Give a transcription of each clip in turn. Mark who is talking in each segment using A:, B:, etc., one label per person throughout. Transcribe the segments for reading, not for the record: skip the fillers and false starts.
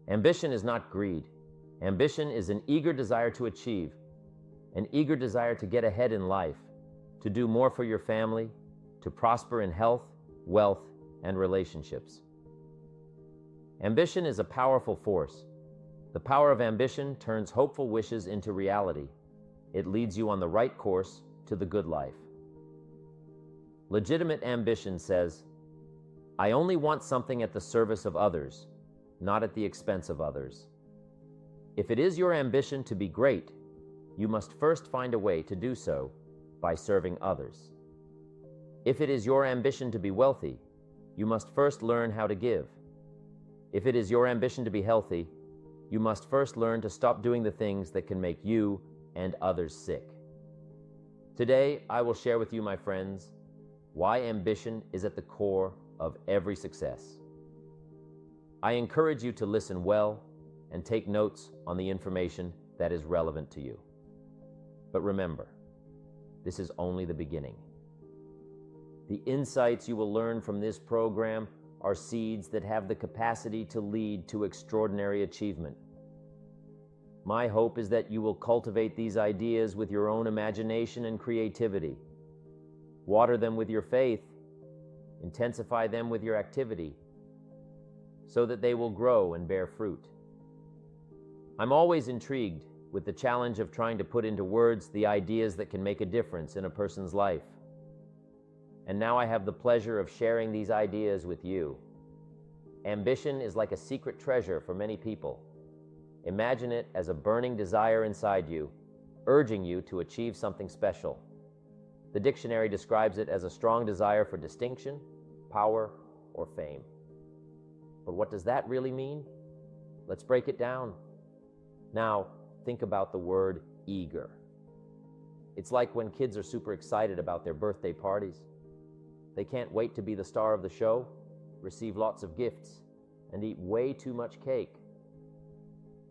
A: Ambition is not greed. Ambition is an eager desire to achieve, an eager desire to get ahead in life, to do more for your family, to prosper in health, wealth, and relationships. Ambition is a powerful force. The power of ambition turns hopeful wishes into reality. It leads you on the right course to the good life. Legitimate ambition says, I only want something at the service of others, not at the expense of others. If it is your ambition to be great, you must first find a way to do so by serving others. If it is your ambition to be wealthy, you must first learn how to give. If it is your ambition to be healthy, you must first learn to stop doing the things that can make you and others sick. Today, I will share with you, my friends, why ambition is at the core of every success. I encourage you to listen well and take notes on the information that is relevant to you. But remember, this is only the beginning. The insights you will learn from this program are seeds that have the capacity to lead to extraordinary achievement. My hope is that you will cultivate these ideas with your own imagination and creativity. Water them with your faith, intensify them with your activity, so that they will grow and bear fruit. I'm always intrigued with the challenge of trying to put into words the ideas that can make a difference in a person's life. And now I have the pleasure of sharing these ideas with you. Ambition is like a secret treasure for many people. Imagine it as a burning desire inside you, urging you to achieve something special. The dictionary describes it as a strong desire for distinction, power, or fame. But what does that really mean? Let's break it down. Now, think about the word eager. It's like when kids are super excited about their birthday parties. They can't wait to be the star of the show, receive lots of gifts, and eat way too much cake.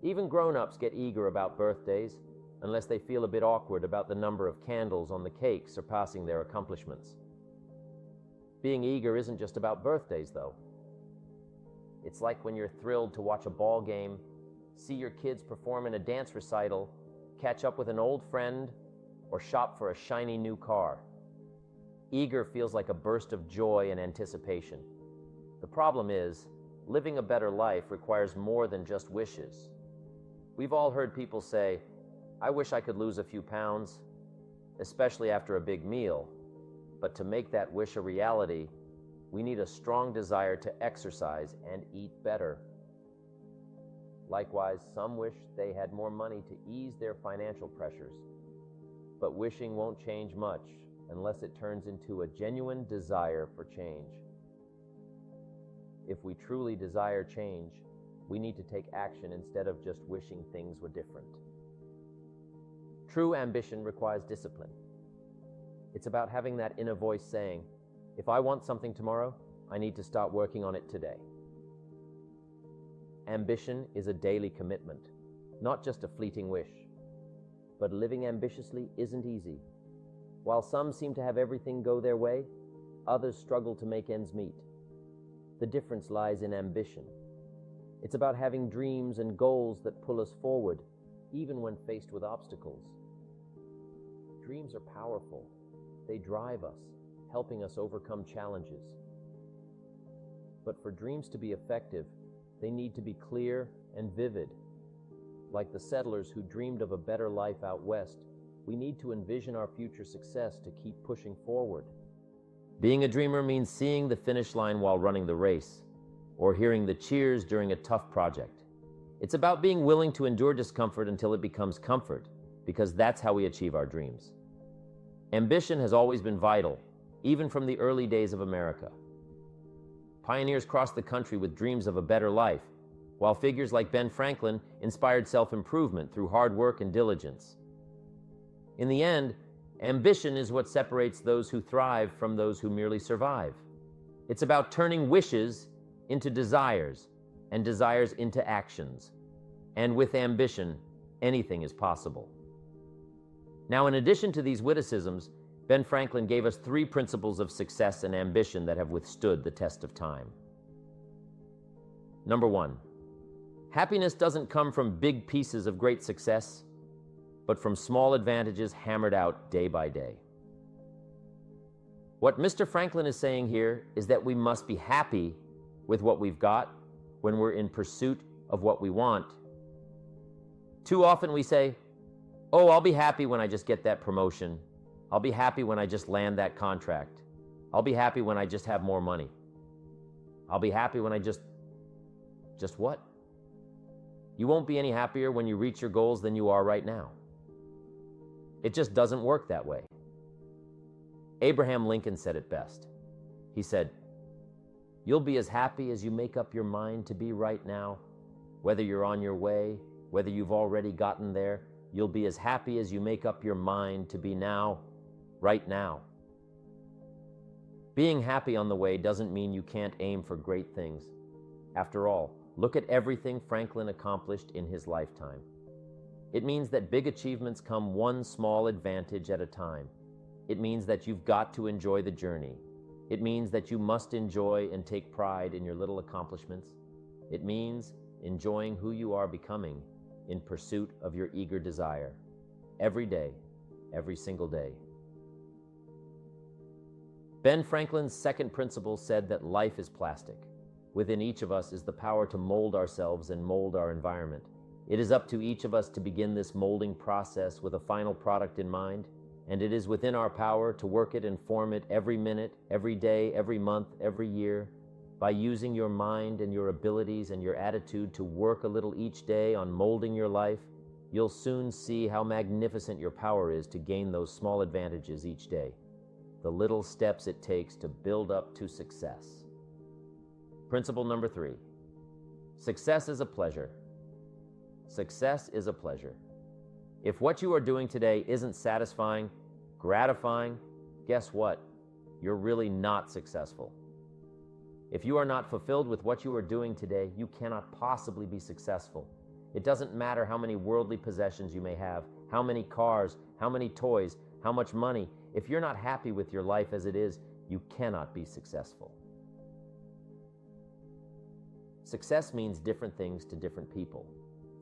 A: Even grown-ups get eager about birthdays, unless they feel a bit awkward about the number of candles on the cake surpassing their accomplishments. Being eager isn't just about birthdays, though. It's like when you're thrilled to watch a ball game, see your kids perform in a dance recital, catch up with an old friend, or shop for a shiny new car. Eager feels like a burst of joy and anticipation. The problem is, living a better life requires more than just wishes. We've all heard people say, I wish I could lose a few pounds, especially after a big meal. But to make that wish a reality, we need a strong desire to exercise and eat better. Likewise, some wish they had more money to ease their financial pressures. But wishing won't change much unless it turns into a genuine desire for change. If we truly desire change, we need to take action instead of just wishing things were different. True ambition requires discipline. It's about having that inner voice saying, if I want something tomorrow, I need to start working on it today. Ambition is a daily commitment, not just a fleeting wish. But living ambitiously isn't easy. While some seem to have everything go their way, others struggle to make ends meet. The difference lies in ambition. It's about having dreams and goals that pull us forward, even when faced with obstacles. Dreams are powerful. They drive us, helping us overcome challenges. But for dreams to be effective, they need to be clear and vivid. Like the settlers who dreamed of a better life out west, we need to envision our future success to keep pushing forward. Being a dreamer means seeing the finish line while running the race, or hearing the cheers during a tough project. It's about being willing to endure discomfort until it becomes comfort, because that's how we achieve our dreams. Ambition has always been vital, even from the early days of America. Pioneers crossed the country with dreams of a better life, while figures like Ben Franklin inspired self-improvement through hard work and diligence. In the end, ambition is what separates those who thrive from those who merely survive. It's about turning wishes into desires and desires into actions. And with ambition, anything is possible. Now, in addition to these witticisms, Ben Franklin gave us 3 principles of success and ambition that have withstood the test of time. Number 1, Happiness doesn't come from big pieces of great success, but from small advantages hammered out day by day. What Mr. Franklin is saying here is that we must be happy with what we've got when we're in pursuit of what we want. Too often we say, "Oh, I'll be happy when I just get that promotion. I'll be happy when I just land that contract. I'll be happy when I just have more money. I'll be happy when I just what?" You won't be any happier when you reach your goals than you are right now. It just doesn't work that way. Abraham Lincoln said it best. He said, "You'll be as happy as you make up your mind to be right now. Whether you're on your way, whether you've already gotten there, you'll be as happy as you make up your mind to be now, right now." Being happy on the way doesn't mean you can't aim for great things. After all, look at everything Franklin accomplished in his lifetime. It means that big achievements come one small advantage at a time. It means that you've got to enjoy the journey. It means that you must enjoy and take pride in your little accomplishments. It means enjoying who you are becoming in pursuit of your eager desire. Every day, every single day. Ben Franklin's second principle said that life is plastic. Within each of us is the power to mold ourselves and mold our environment. It is up to each of us to begin this molding process with a final product in mind, and it is within our power to work it and form it every minute, every day, every month, every year. By using your mind and your abilities and your attitude to work a little each day on molding your life, you'll soon see how magnificent your power is to gain those small advantages each day, the little steps it takes to build up to success. Principle number 3, success is a pleasure. Success is a pleasure. If what you are doing today isn't satisfying, gratifying, guess what? You're really not successful. If you are not fulfilled with what you are doing today, you cannot possibly be successful. It doesn't matter how many worldly possessions you may have, how many cars, how many toys, how much money. If you're not happy with your life as it is, you cannot be successful. Success means different things to different people.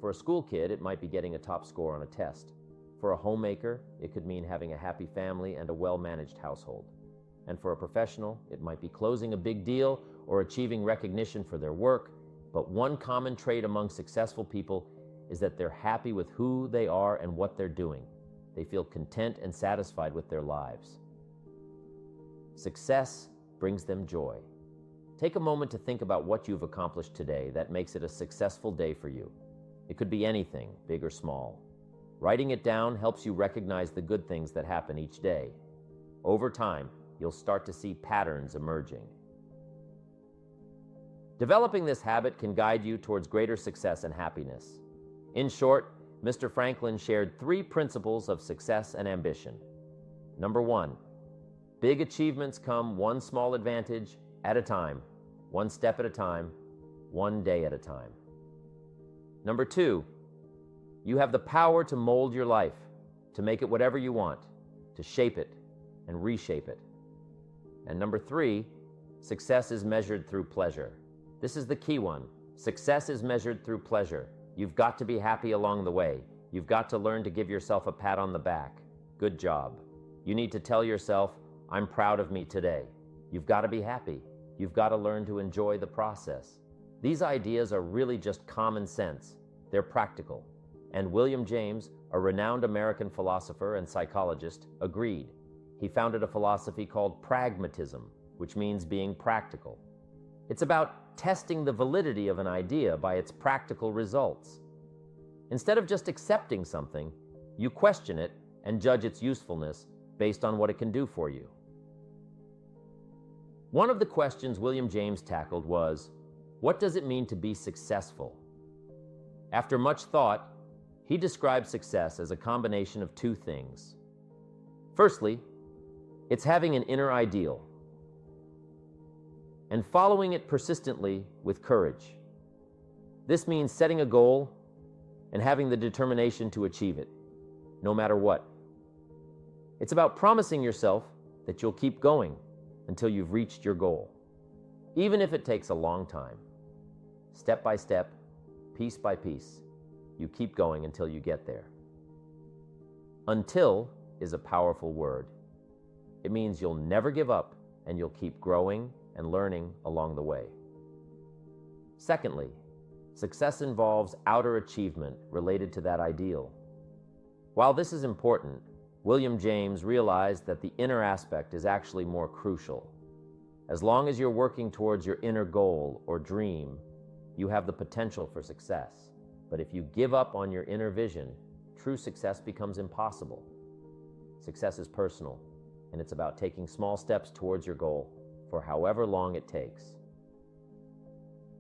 A: For a school kid, it might be getting a top score on a test. For a homemaker, it could mean having a happy family and a well-managed household. And for a professional, it might be closing a big deal or achieving recognition for their work. But one common trait among successful people is that they're happy with who they are and what they're doing. They feel content and satisfied with their lives. Success brings them joy. Take a moment to think about what you've accomplished today that makes it a successful day for you. It could be anything, big or small. Writing it down helps you recognize the good things that happen each day. Over time, you'll start to see patterns emerging. Developing this habit can guide you towards greater success and happiness. In short, Mr. Franklin shared 3 principles of success and ambition. Number 1, big achievements come one small advantage at a time, one step at a time, one day at a time. Number 2, you have the power to mold your life, to make it whatever you want, to shape it and reshape it. And number 3, success is measured through pleasure. This is the key one. Success is measured through pleasure. You've got to be happy along the way. You've got to learn to give yourself a pat on the back. Good job. You need to tell yourself, "I'm proud of me today." You've got to be happy. You've got to learn to enjoy the process. These ideas are really just common sense. They're practical. And William James, a renowned American philosopher and psychologist, agreed. He founded a philosophy called pragmatism, which means being practical. It's about testing the validity of an idea by its practical results. Instead of just accepting something, you question it and judge its usefulness based on what it can do for you. One of the questions William James tackled was, what does it mean to be successful? After much thought, he described success as a combination of 2 things. Firstly, it's having an inner ideal and following it persistently with courage. This means setting a goal and having the determination to achieve it, no matter what. It's about promising yourself that you'll keep going until you've reached your goal, even if it takes a long time. Step by step, piece by piece. You keep going until you get there. Until is a powerful word. It means you'll never give up and you'll keep growing and learning along the way. Secondly, success involves outer achievement related to that ideal. While this is important, William James realized that the inner aspect is actually more crucial. As long as you're working towards your inner goal or dream, you have the potential for success. But if you give up on your inner vision, true success becomes impossible. Success is personal, and it's about taking small steps towards your goal for however long it takes.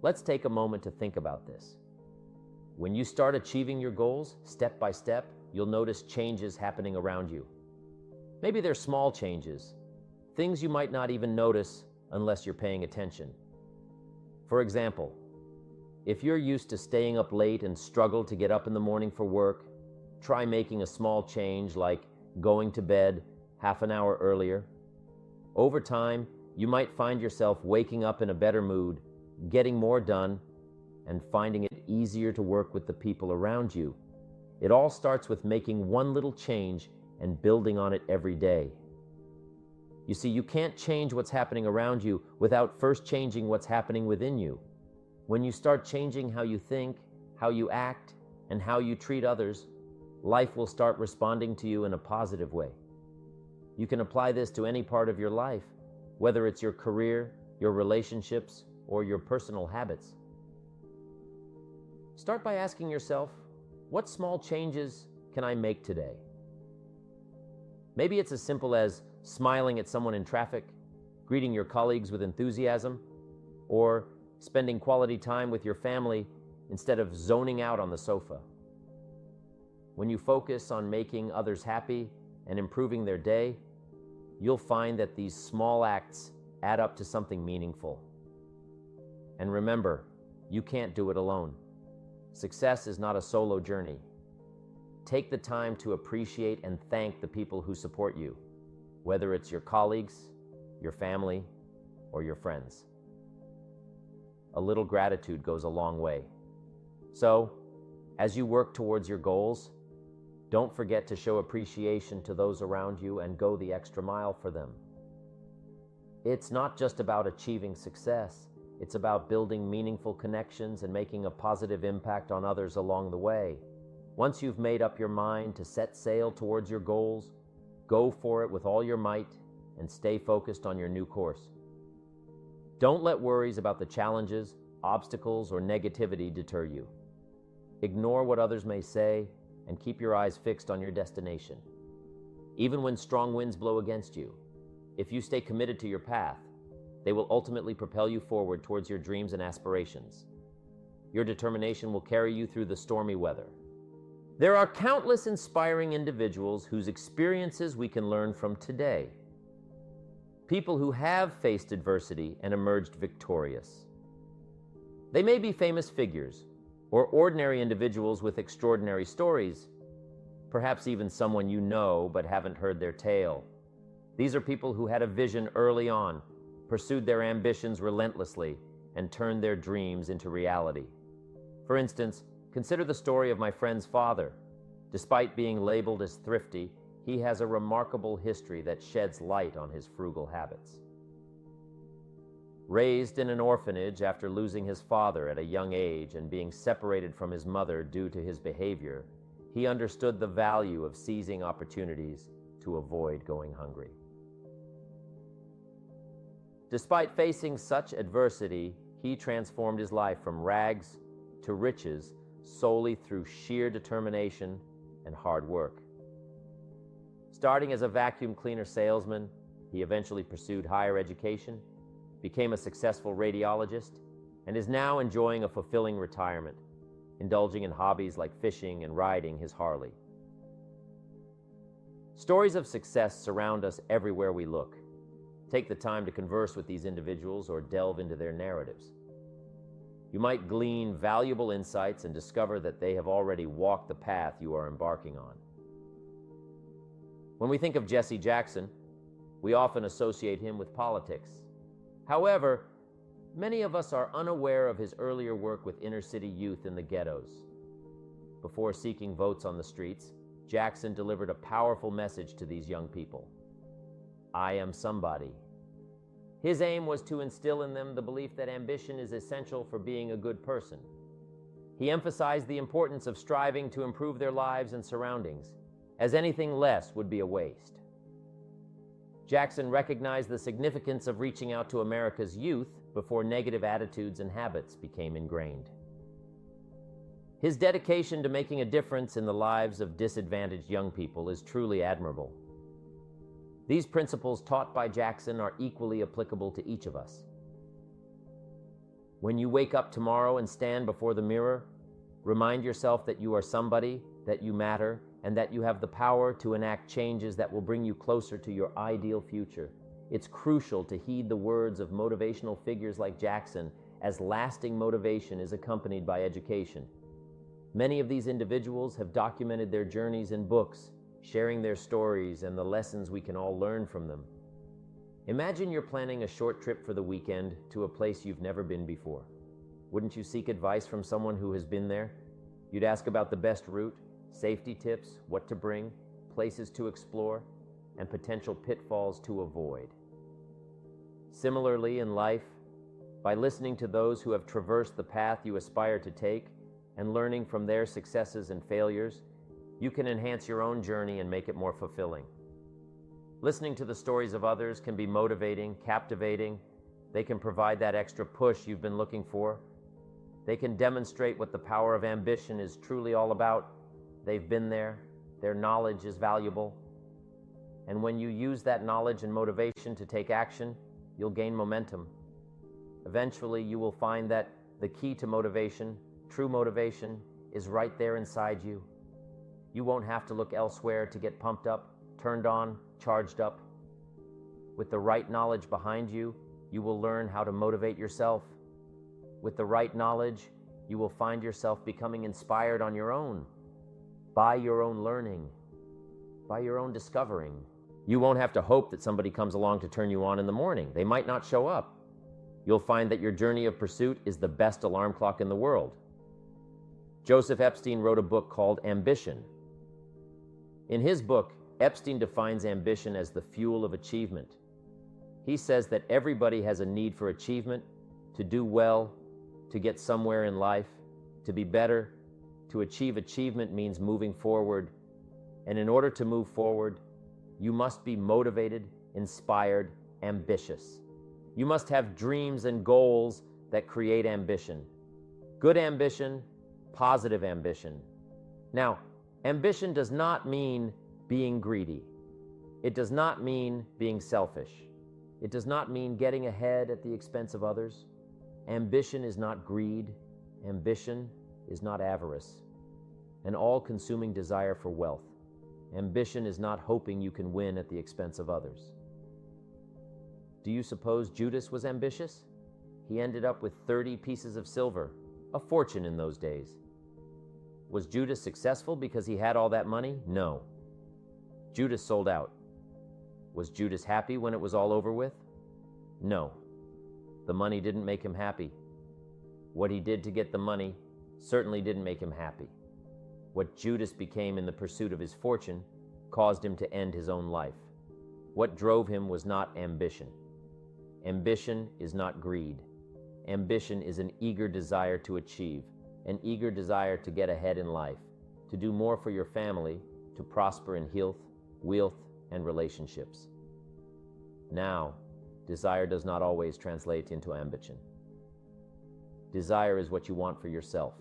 A: Let's take a moment to think about this. When you start achieving your goals, step by step, you'll notice changes happening around you. Maybe they're small changes, things you might not even notice unless you're paying attention. For example, if you're used to staying up late and struggle to get up in the morning for work, try making a small change like going to bed half an hour earlier. Over time, you might find yourself waking up in a better mood, getting more done, and finding it easier to work with the people around you. It all starts with making one little change and building on it every day. You see, you can't change what's happening around you without first changing what's happening within you. When you start changing how you think, how you act, and how you treat others, life will start responding to you in a positive way. You can apply this to any part of your life, whether it's your career, your relationships, or your personal habits. Start by asking yourself, what small changes can I make today? Maybe it's as simple as smiling at someone in traffic, greeting your colleagues with enthusiasm, or spending quality time with your family instead of zoning out on the sofa. When you focus on making others happy and improving their day, you'll find that these small acts add up to something meaningful. And remember, you can't do it alone. Success is not a solo journey. Take the time to appreciate and thank the people who support you, whether it's your colleagues, your family, or your friends. A little gratitude goes a long way. So, as you work towards your goals, don't forget to show appreciation to those around you and go the extra mile for them. It's not just about achieving success. It's about building meaningful connections and making a positive impact on others along the way. Once you've made up your mind to set sail towards your goals, go for it with all your might and stay focused on your new course. Don't let worries about the challenges, obstacles, or negativity deter you. Ignore what others may say and keep your eyes fixed on your destination. Even when strong winds blow against you, if you stay committed to your path, they will ultimately propel you forward towards your dreams and aspirations. Your determination will carry you through the stormy weather. There are countless inspiring individuals whose experiences we can learn from today. People who have faced adversity and emerged victorious. They may be famous figures or ordinary individuals with extraordinary stories, perhaps even someone you know but haven't heard their tale. These are people who had a vision early on, pursued their ambitions relentlessly, and turned their dreams into reality. For instance, consider the story of my friend's father. Despite being labeled as thrifty, he has a remarkable history that sheds light on his frugal habits. Raised in an orphanage after losing his father at a young age and being separated from his mother due to his behavior, he understood the value of seizing opportunities to avoid going hungry. Despite facing such adversity, he transformed his life from rags to riches solely through sheer determination and hard work. Starting as a vacuum cleaner salesman, he eventually pursued higher education, became a successful radiologist, and is now enjoying a fulfilling retirement, indulging in hobbies like fishing and riding his Harley. Stories of success surround us everywhere we look. Take the time to converse with these individuals or delve into their narratives. You might glean valuable insights and discover that they have already walked the path you are embarking on. When we think of Jesse Jackson, we often associate him with politics. However, Many of us are unaware of his earlier work with inner-city youth in the ghettos. Before seeking votes on the streets, Jackson delivered a powerful message to these young people. I am somebody. His aim was to instill in them the belief that ambition is essential for being a good person. He emphasized the importance of striving to improve their lives and surroundings, as anything less would be a waste. Jackson recognized the significance of reaching out to America's youth before negative attitudes and habits became ingrained. His dedication to making a difference in the lives of disadvantaged young people is truly admirable. These principles taught by Jackson are equally applicable to each of us. When you wake up tomorrow and stand before the mirror, remind yourself that you are somebody, that you matter, and that you have the power to enact changes that will bring you closer to your ideal future. It's crucial to heed the words of motivational figures like Jackson, as lasting motivation is accompanied by education. Many of these individuals have documented their journeys in books, sharing their stories and the lessons we can all learn from them. Imagine you're planning a short trip for the weekend to a place you've never been before. Wouldn't you seek advice from someone who has been there? You'd ask about the best route, safety tips, what to bring, places to explore, and potential pitfalls to avoid. Similarly, in life, by listening to those who have traversed the path you aspire to take and learning from their successes and failures, you can enhance your own journey and make it more fulfilling. Listening to the stories of others can be motivating, captivating. They can provide that extra push you've been looking for. They can demonstrate what the power of ambition is truly all about. They've been there. Their knowledge is valuable. And when you use that knowledge and motivation to take action, you'll gain momentum. Eventually, you will find that the key to motivation, true motivation, is right there inside you. You won't have to look elsewhere to get pumped up, turned on, charged up. With the right knowledge behind you, you will learn how to motivate yourself. With the right knowledge, you will find yourself becoming inspired on your own, by your own learning, by your own discovering. You won't have to hope that somebody comes along to turn you on in the morning. They might not show up. You'll find that your journey of pursuit is the best alarm clock in the world. Joseph Epstein wrote a book called Ambition. In his book, Epstein defines ambition as the fuel of achievement. He says that everybody has a need for achievement, to do well, to get somewhere in life, to be better. To achieve achievement means moving forward. And in order to move forward, you must be motivated, inspired, ambitious. You must have dreams and goals that create ambition. Good ambition, positive ambition. Now, ambition does not mean being greedy. It does not mean being selfish. It does not mean getting ahead at the expense of others. Ambition is not greed. Ambition is not avarice, an all-consuming desire for wealth. Ambition is not hoping you can win at the expense of others. Do you suppose Judas was ambitious? He ended up with 30 pieces of silver, a fortune in those days. Was Judas successful because he had all that money? No. Judas sold out. Was Judas happy when it was all over with? No. The money didn't make him happy. What he did to get the money certainly didn't make him happy. What Judas became in the pursuit of his fortune caused him to end his own life. What drove him was not ambition. Ambition is not greed. Ambition is an eager desire to achieve, an eager desire to get ahead in life, to do more for your family, to prosper in health, wealth, and relationships. Now, desire does not always translate into ambition. Desire is what you want for yourself.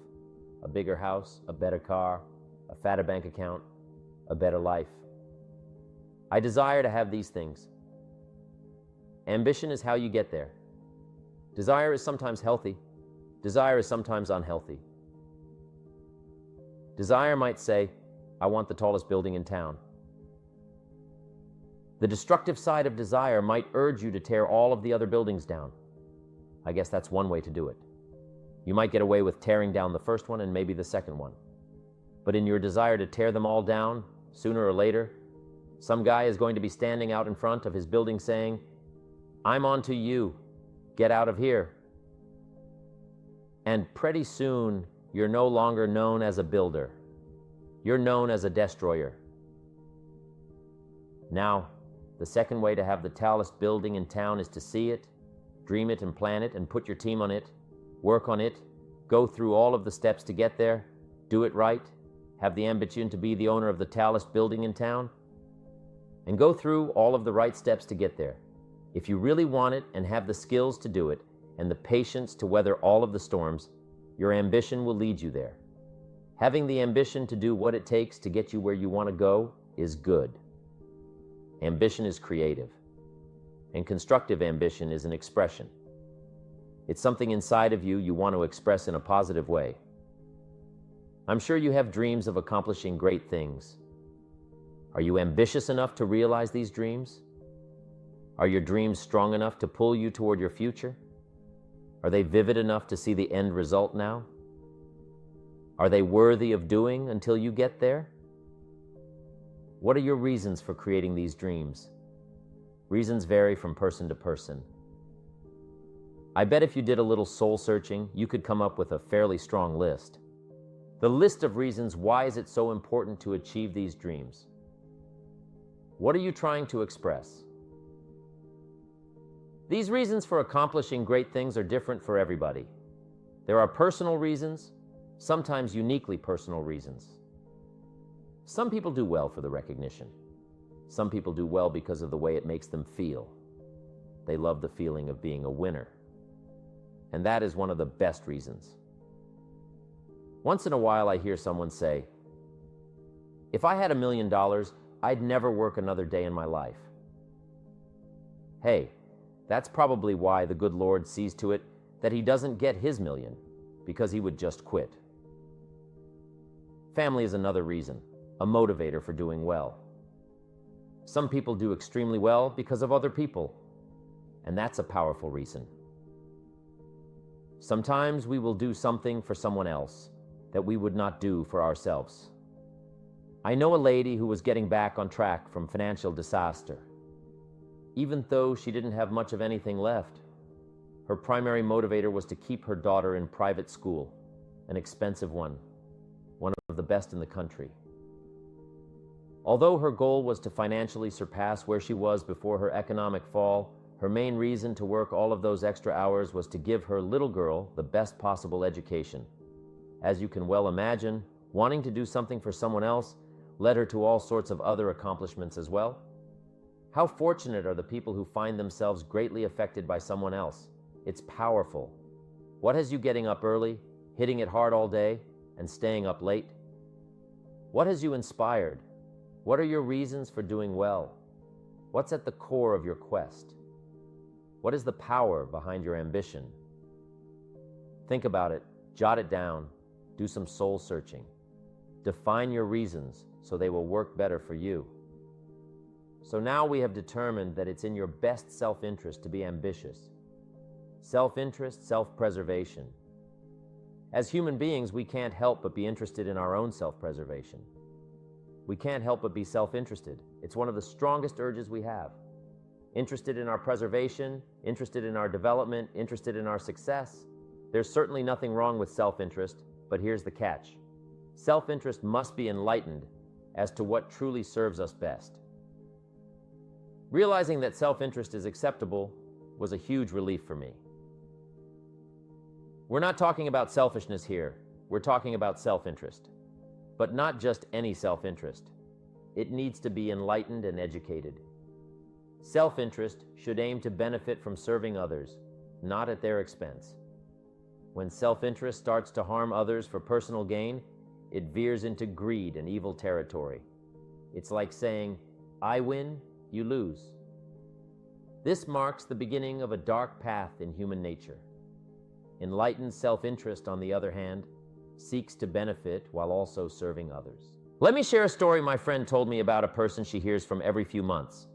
A: A bigger house, a better car, a fatter bank account, a better life. I desire to have these things. Ambition is how you get there. Desire is sometimes healthy. Desire is sometimes unhealthy. Desire might say, I want the tallest building in town. The destructive side of desire might urge you to tear all of the other buildings down. I guess that's one way to do it. You might get away with tearing down the first one and maybe the second one. But in your desire to tear them all down, sooner or later, some guy is going to be standing out in front of his building saying, I'm on to you. Get out of here. And pretty soon, you're no longer known as a builder. You're known as a destroyer. Now, the second way to have the tallest building in town is to see it, dream it and plan it and put your team on it, work on it, go through all of the steps to get there, do it right, have the ambition to be the owner of the tallest building in town, and go through all of the right steps to get there. If you really want it and have the skills to do it and the patience to weather all of the storms, your ambition will lead you there. Having the ambition to do what it takes to get you where you want to go is good. Ambition is creative, and constructive ambition is an expression. It's something inside of you you want to express in a positive way. I'm sure you have dreams of accomplishing great things. Are you ambitious enough to realize these dreams? Are your dreams strong enough to pull you toward your future? Are they vivid enough to see the end result now? Are they worthy of doing until you get there? What are your reasons for creating these dreams? Reasons vary from person to person. I bet if you did a little soul searching, you could come up with a fairly strong list. The list of reasons why is it so important to achieve these dreams. What are you trying to express? These reasons for accomplishing great things are different for everybody. There are personal reasons, sometimes uniquely personal reasons. Some people do well for the recognition. Some people do well because of the way it makes them feel. They love the feeling of being a winner. And that is one of the best reasons. Once in a while I hear someone say, "If I had $1 million, I'd never work another day in my life." Hey, that's probably why the good Lord sees to it that he doesn't get his million, because he would just quit. Family is another reason, a motivator for doing well. Some people do extremely well because of other people, and that's a powerful reason. Sometimes we will do something for someone else that we would not do for ourselves. I know a lady who was getting back on track from financial disaster. Even though she didn't have much of anything left, her primary motivator was to keep her daughter in private school, an expensive one of the best in the country. Although her goal was to financially surpass where she was before her economic fall, her main reason to work all of those extra hours was to give her little girl the best possible education. As you can well imagine, wanting to do something for someone else led her to all sorts of other accomplishments as well. How fortunate are the people who find themselves greatly affected by someone else? It's powerful. What has you getting up early, hitting it hard all day, and staying up late? What has you inspired? What are your reasons for doing well? What's at the core of your quest? What is the power behind your ambition? Think about it, jot it down, do some soul searching. Define your reasons so they will work better for you. So now we have determined that it's in your best self-interest to be ambitious. Self-interest, self-preservation. As human beings, we can't help but be interested in our own self-preservation. We can't help but be self-interested. It's one of the strongest urges we have. Interested in our preservation, interested in our development, interested in our success. There's certainly nothing wrong with self-interest, but here's the catch. Self-interest must be enlightened as to what truly serves us best. Realizing that self-interest is acceptable was a huge relief for me. We're not talking about selfishness here. We're talking about self-interest. But not just any self-interest. It needs to be enlightened and educated. Self-interest should aim to benefit from serving others, not at their expense. When self-interest starts to harm others for personal gain, it veers into greed and evil territory. It's like saying, "I win, you lose." This marks the beginning of a dark path in human nature. Enlightened self-interest, on the other hand, seeks to benefit while also serving others. Let me share a story my friend told me about a person she hears from every few months.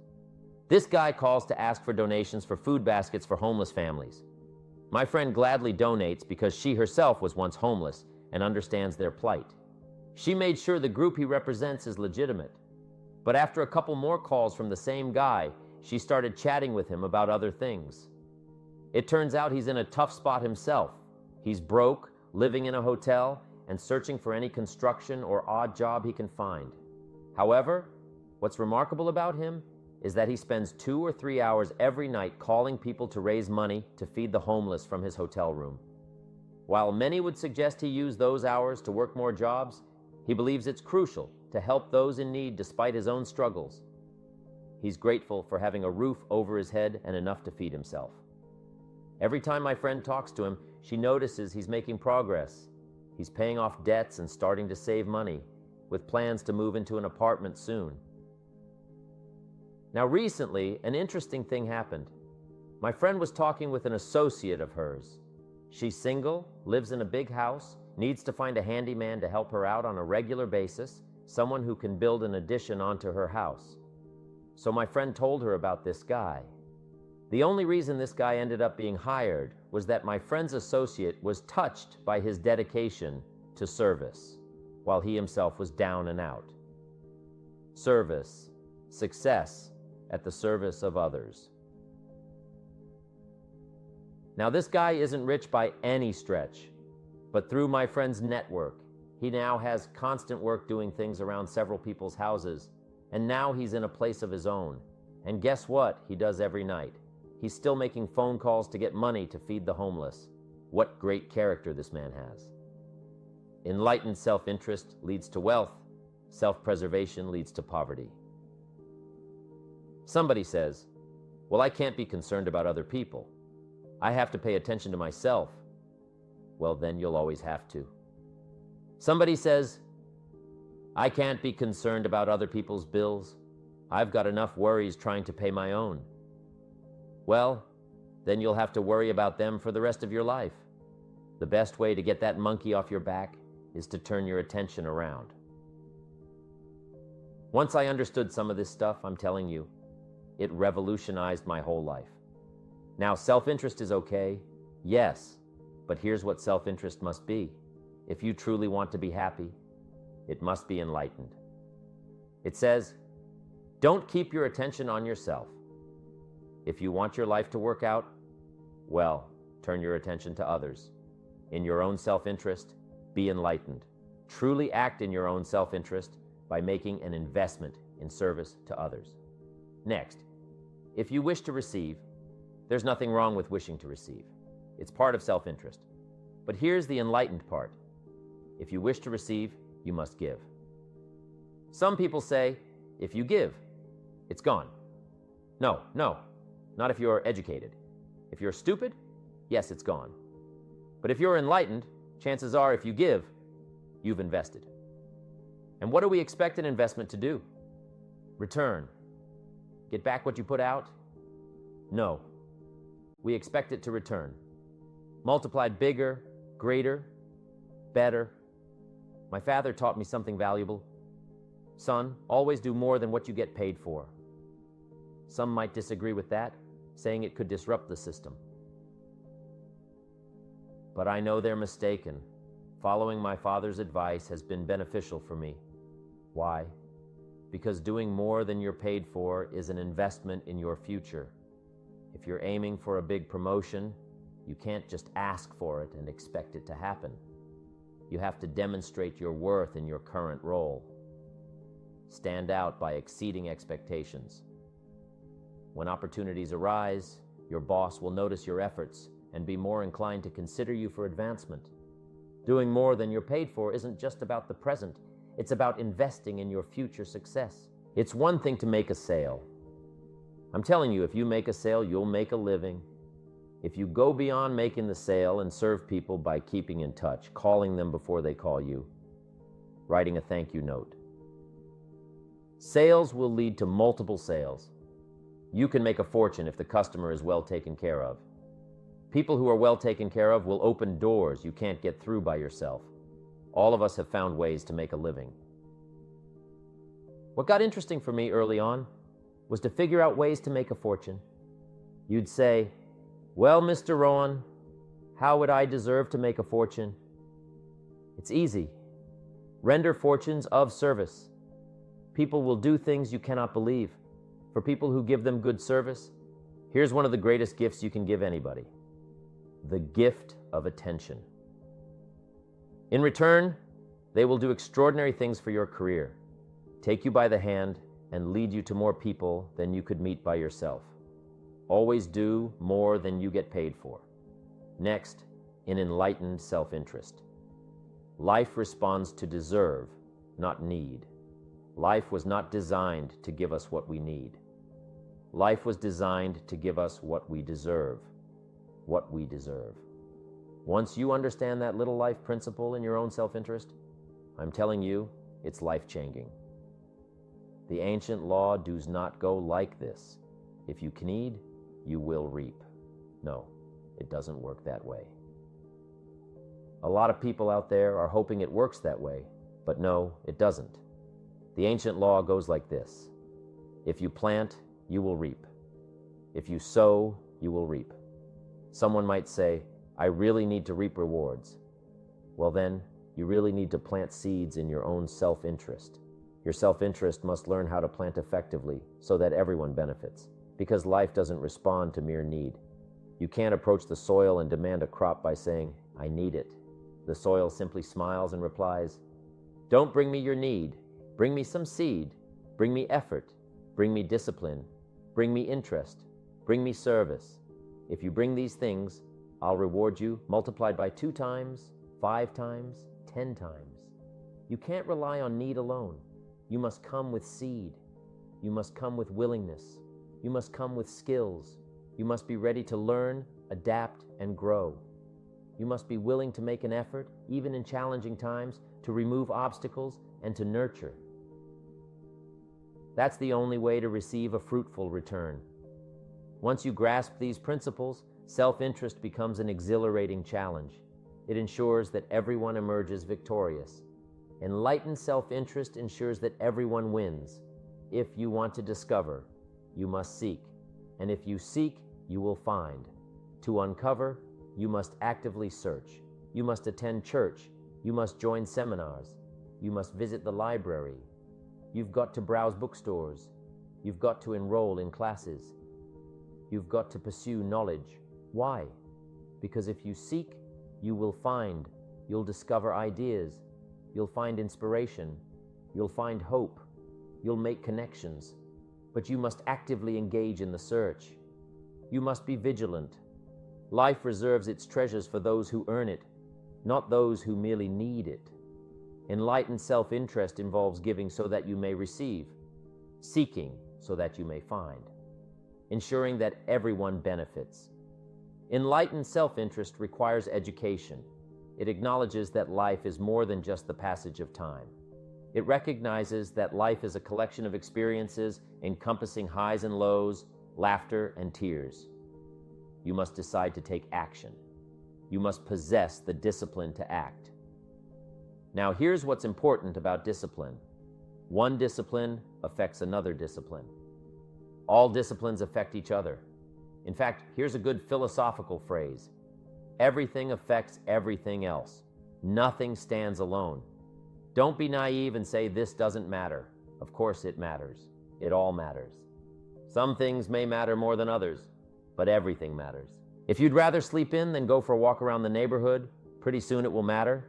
A: This guy calls to ask for donations for food baskets for homeless families. My friend gladly donates because she herself was once homeless and understands their plight. She made sure the group he represents is legitimate. But after a couple more calls from the same guy, she started chatting with him about other things. It turns out he's in a tough spot himself. He's broke, living in a hotel, and searching for any construction or odd job he can find. However, what's remarkable about him is that he spends 2 or 3 hours every night calling people to raise money to feed the homeless from his hotel room. While many would suggest he use those hours to work more jobs, he believes it's crucial to help those in need despite his own struggles. He's grateful for having a roof over his head and enough to feed himself. Every time my friend talks to him, she notices he's making progress. He's paying off debts and starting to save money, with plans to move into an apartment soon. Now recently, an interesting thing happened. My friend was talking with an associate of hers. She's single, lives in a big house, needs to find a handyman to help her out on a regular basis, someone who can build an addition onto her house. So my friend told her about this guy. The only reason this guy ended up being hired was that my friend's associate was touched by his dedication to service, while he himself was down and out. Service, success at the service of others. Now, this guy isn't rich by any stretch, but through my friend's network, he now has constant work doing things around several people's houses, and now he's in a place of his own. And guess what he does every night? He's still making phone calls to get money to feed the homeless. What great character this man has. Enlightened self-interest leads to wealth. Self-preservation leads to poverty. Somebody says, well, I can't be concerned about other people. I have to pay attention to myself. Well, then you'll always have to. Somebody says, I can't be concerned about other people's bills. I've got enough worries trying to pay my own. Well, then you'll have to worry about them for the rest of your life. The best way to get that monkey off your back is to turn your attention around. Once I understood some of this stuff, I'm telling you, it revolutionized my whole life. Now, self-interest is okay, yes, but here's what self-interest must be. If you truly want to be happy, it must be enlightened. It says, don't keep your attention on yourself. If you want your life to work out, well, turn your attention to others. In your own self-interest, be enlightened. Truly act in your own self-interest by making an investment in service to others. Next, if you wish to receive, there's nothing wrong with wishing to receive. It's part of self-interest. But here's the enlightened part. If you wish to receive, you must give. Some people say, if you give, it's gone. No, not if you're educated. If you're stupid, yes, it's gone. But if you're enlightened, chances are if you give, you've invested. And what do we expect an investment to do? Return. Get back what you put out? No. We expect it to return. Multiplied bigger, greater, better. My father taught me something valuable. Son, always do more than what you get paid for. Some might disagree with that, saying it could disrupt the system. But I know they're mistaken. Following my father's advice has been beneficial for me. Why? Because doing more than you're paid for is an investment in your future. If you're aiming for a big promotion, you can't just ask for it and expect it to happen. You have to demonstrate your worth in your current role. Stand out by exceeding expectations. When opportunities arise, your boss will notice your efforts and be more inclined to consider you for advancement. Doing more than you're paid for isn't just about the present. It's about investing in your future success. It's one thing to make a sale. I'm telling you, if you make a sale, you'll make a living. If you go beyond making the sale and serve people by keeping in touch, calling them before they call you, writing a thank you note. Sales will lead to multiple sales. You can make a fortune if the customer is well taken care of. People who are well taken care of will open doors you can't get through by yourself. All of us have found ways to make a living. What got interesting for me early on was to figure out ways to make a fortune. You'd say, well, Mr. Rohn, how would I deserve to make a fortune? It's easy. Render fortunes of service. People will do things you cannot believe. For people who give them good service, here's one of the greatest gifts you can give anybody. The gift of attention. In return, they will do extraordinary things for your career, take you by the hand, and lead you to more people than you could meet by yourself. Always do more than you get paid for. Next, in enlightened self-interest. Life responds to deserve, not need. Life was not designed to give us what we need. Life was designed to give us what we deserve. What we deserve. Once you understand that little life principle in your own self-interest, I'm telling you, it's life-changing. The ancient law does not go like this. If you knead, you will reap. No, it doesn't work that way. A lot of people out there are hoping it works that way, but no, it doesn't. The ancient law goes like this. If you plant, you will reap. If you sow, you will reap. Someone might say, I really need to reap rewards. Well then, you really need to plant seeds in your own self-interest. Your self-interest must learn how to plant effectively so that everyone benefits, because life doesn't respond to mere need. You can't approach the soil and demand a crop by saying, I need it. The soil simply smiles and replies, don't bring me your need. Bring me some seed. Bring me effort. Bring me discipline. Bring me interest. Bring me service. If you bring these things, I'll reward you multiplied by 2 times, 5 times, 10 times. You can't rely on need alone. You must come with seed. You must come with willingness. You must come with skills. You must be ready to learn, adapt, and grow. You must be willing to make an effort, even in challenging times, to remove obstacles and to nurture. That's the only way to receive a fruitful return. Once you grasp these principles, self-interest becomes an exhilarating challenge. It ensures that everyone emerges victorious. Enlightened self-interest ensures that everyone wins. If you want to discover, you must seek. And if you seek, you will find. To uncover, you must actively search. You must attend church. You must join seminars. You must visit the library. You've got to browse bookstores. You've got to enroll in classes. You've got to pursue knowledge. Why? Because if you seek, you will find. You'll discover ideas. You'll find inspiration. You'll find hope. You'll make connections. But you must actively engage in the search. You must be vigilant. Life reserves its treasures for those who earn it, not those who merely need it. Enlightened self-interest involves giving so that you may receive, seeking so that you may find, ensuring that everyone benefits. Enlightened self-interest requires education. It acknowledges that life is more than just the passage of time. It recognizes that life is a collection of experiences encompassing highs and lows, laughter and tears. You must decide to take action. You must possess the discipline to act. Now, here's what's important about discipline. One discipline affects another discipline. All disciplines affect each other. In fact, here's a good philosophical phrase. Everything affects everything else. Nothing stands alone. Don't be naive and say this doesn't matter. Of course it matters. It all matters. Some things may matter more than others, but everything matters. If you'd rather sleep in than go for a walk around the neighborhood, pretty soon it will matter.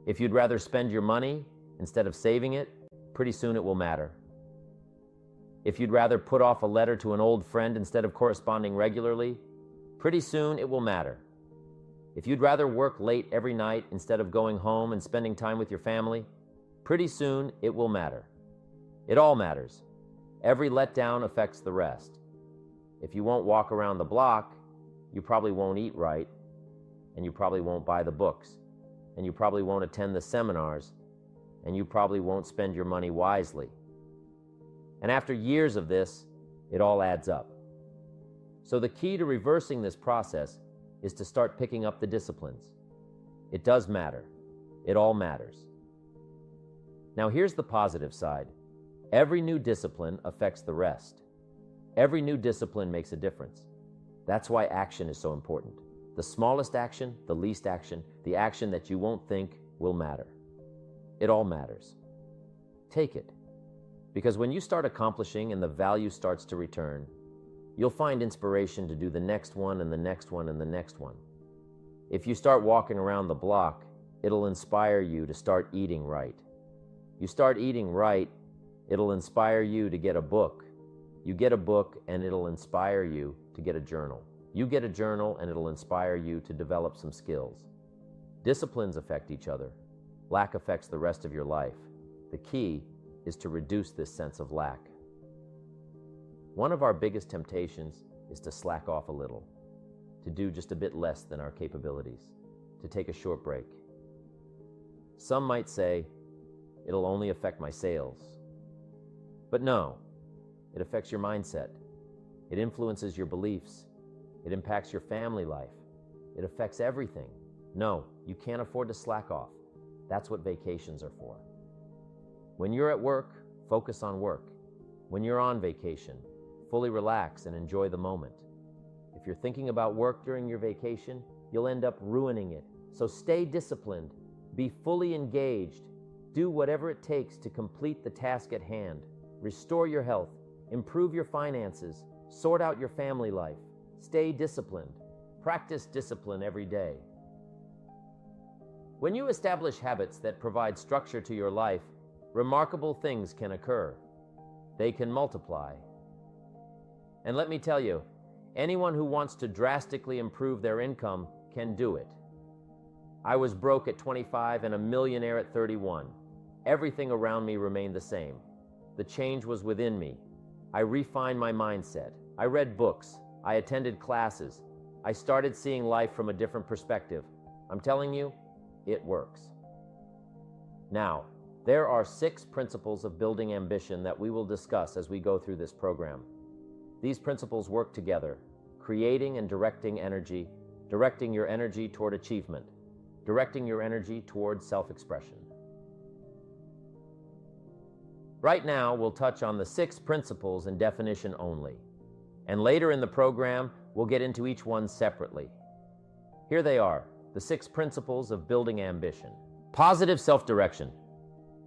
A: If you'd rather spend your money instead of saving it, pretty soon it will matter. If you'd rather put off a letter to an old friend instead of corresponding regularly, pretty soon it will matter. If you'd rather work late every night instead of going home and spending time with your family, pretty soon it will matter. It all matters. Every letdown affects the rest. If you won't walk around the block, you probably won't eat right, and you probably won't buy the books, and you probably won't attend the seminars, and you probably won't spend your money wisely. And after years of this, it all adds up. So the key to reversing this process is to start picking up the disciplines. It does matter. It all matters. Now here's the positive side. Every new discipline affects the rest. Every new discipline makes a difference. That's why action is so important. The smallest action, the least action, the action that you won't think will matter. It all matters. Take it. Because when you start accomplishing and the value starts to return, you'll find inspiration to do the next one and the next one and the next one. If you start walking around the block, it'll inspire you to start eating right. You start eating right, it'll inspire you to get a book. You get a book and it'll inspire you to get a journal. You get a journal and it'll inspire you to develop some skills. Disciplines affect each other. Lack affects the rest of your life. The key is to reduce this sense of lack. One of our biggest temptations is to slack off a little, to do just a bit less than our capabilities, to take a short break. Some might say, it'll only affect my sales. But no, it affects your mindset. It influences your beliefs. It impacts your family life. It affects everything. No, you can't afford to slack off. That's what vacations are for. When you're at work, focus on work. When you're on vacation, fully relax and enjoy the moment. If you're thinking about work during your vacation, you'll end up ruining it. So stay disciplined, be fully engaged, do whatever it takes to complete the task at hand, restore your health, improve your finances, sort out your family life. Stay disciplined. Practice discipline every day. When you establish habits that provide structure to your life, remarkable things can occur. They can multiply. And let me tell you, anyone who wants to drastically improve their income can do it. I was broke at 25 and a millionaire at 31. Everything around me remained the same. The change was within me. I refined my mindset. I read books. I attended classes. I started seeing life from a different perspective. I'm telling you, it works. Now, there are 6 principles of building ambition that we will discuss as we go through this program. These principles work together, creating and directing energy, directing your energy toward achievement, directing your energy toward self-expression. Right now, we'll touch on the 6 principles in definition only, and later in the program, we'll get into each one separately. Here they are, the 6 principles of building ambition. Positive self-direction,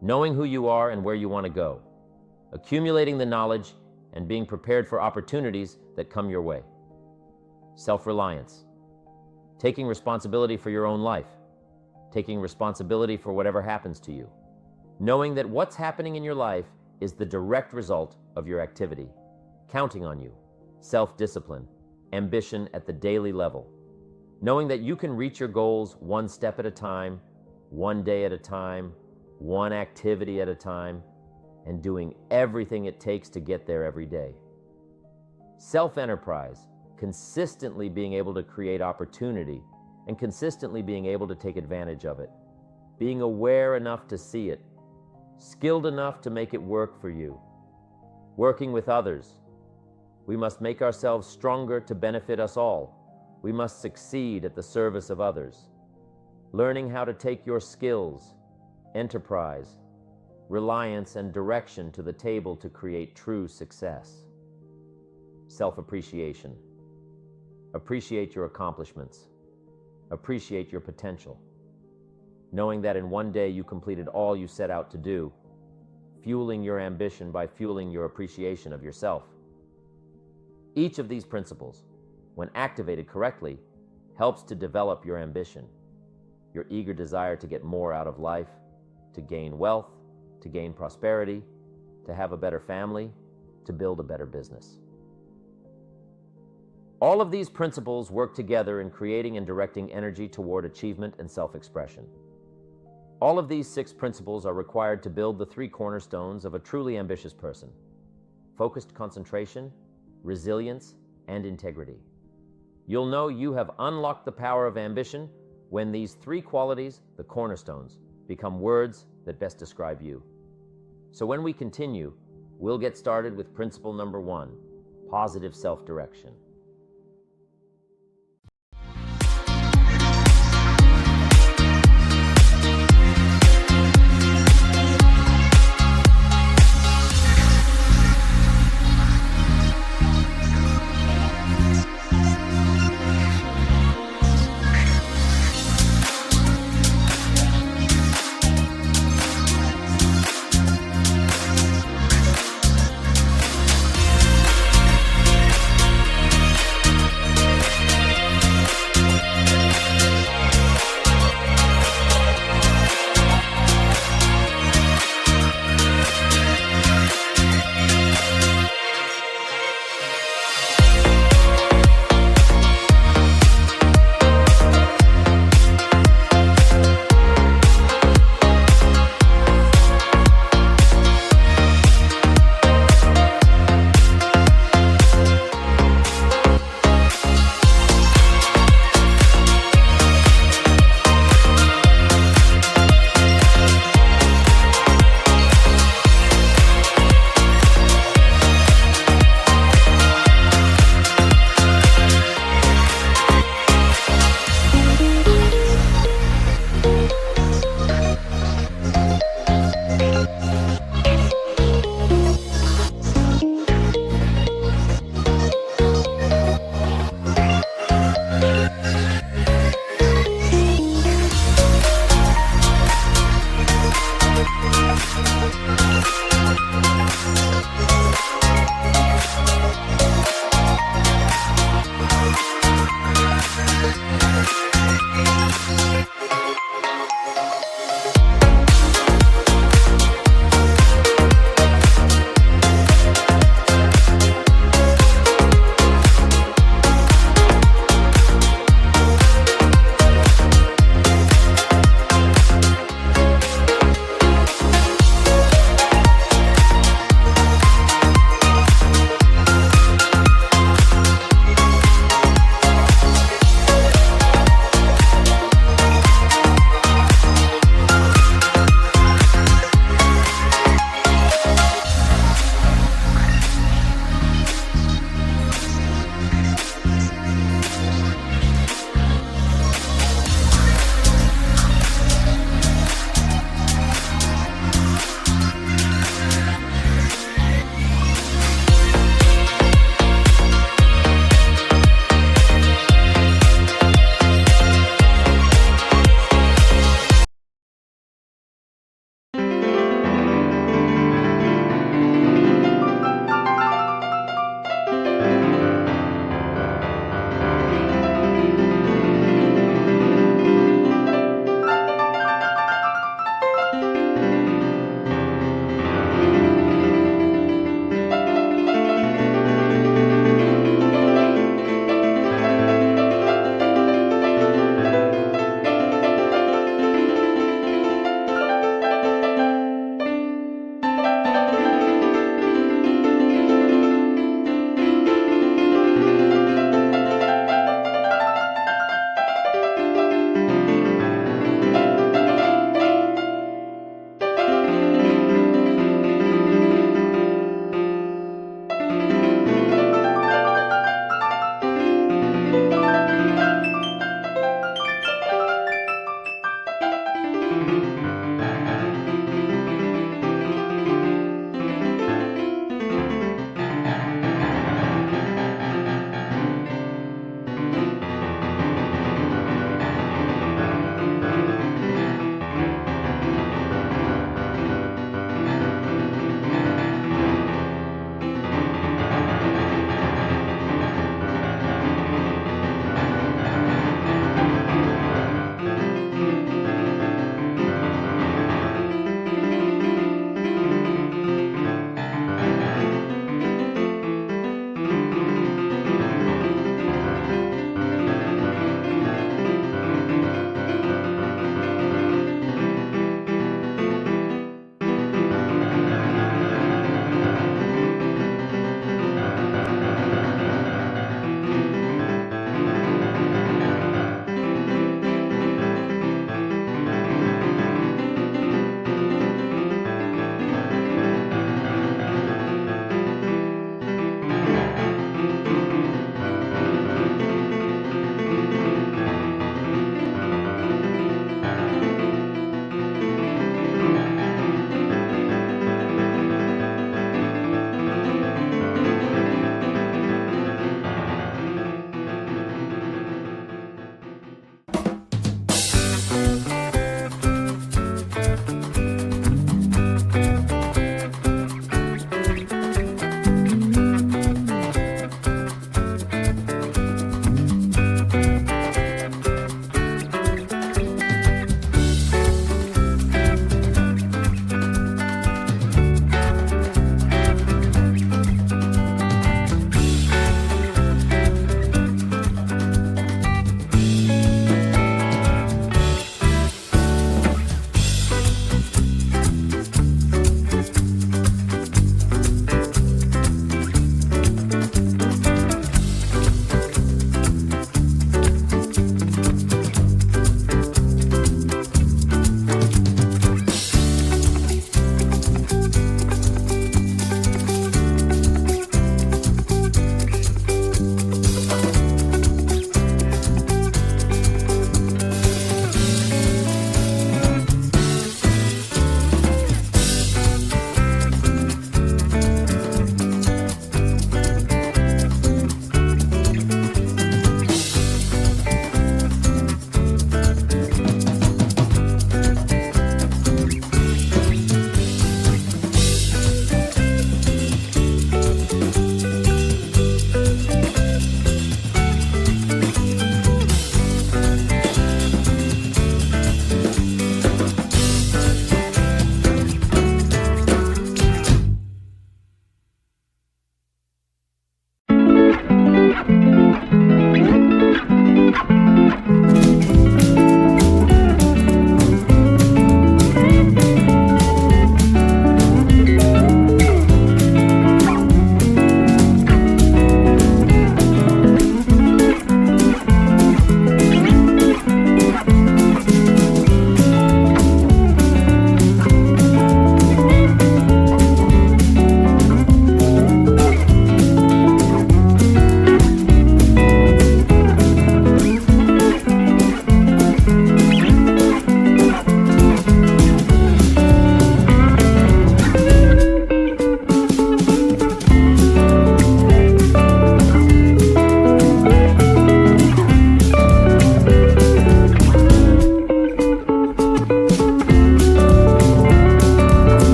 A: knowing who you are and where you want to go, accumulating the knowledge and being prepared for opportunities that come your way. Self-reliance, taking responsibility for your own life, taking responsibility for whatever happens to you, knowing that what's happening in your life is the direct result of your activity, counting on you. Self-discipline, ambition at the daily level, knowing that you can reach your goals one step at a time, one day at a time, one activity at a time, and doing everything it takes to get there every day. Self-enterprise, consistently being able to create opportunity and consistently being able to take advantage of it, being aware enough to see it, skilled enough to make it work for you, working with others. We must make ourselves stronger to benefit us all. We must succeed at the service of others. Learning how to take your skills, enterprise, reliance, and direction to the table to create true success. Self-appreciation. Appreciate your accomplishments. Appreciate your potential. Knowing that in one day you completed all you set out to do. Fueling your ambition by fueling your appreciation of yourself. Each of these principles, when activated correctly, helps to develop your ambition, your eager desire to get more out of life, to gain wealth, to gain prosperity, to have a better family, to build a better business. All of these principles work together in creating and directing energy toward achievement and self-expression. All of these 6 principles are required to build the 3 cornerstones of a truly ambitious person: focused concentration, resilience, and integrity. You'll know you have unlocked the power of ambition when these 3 qualities, the cornerstones, become words that best describe you. So when we continue, we'll get started with principle number 1, positive self-direction.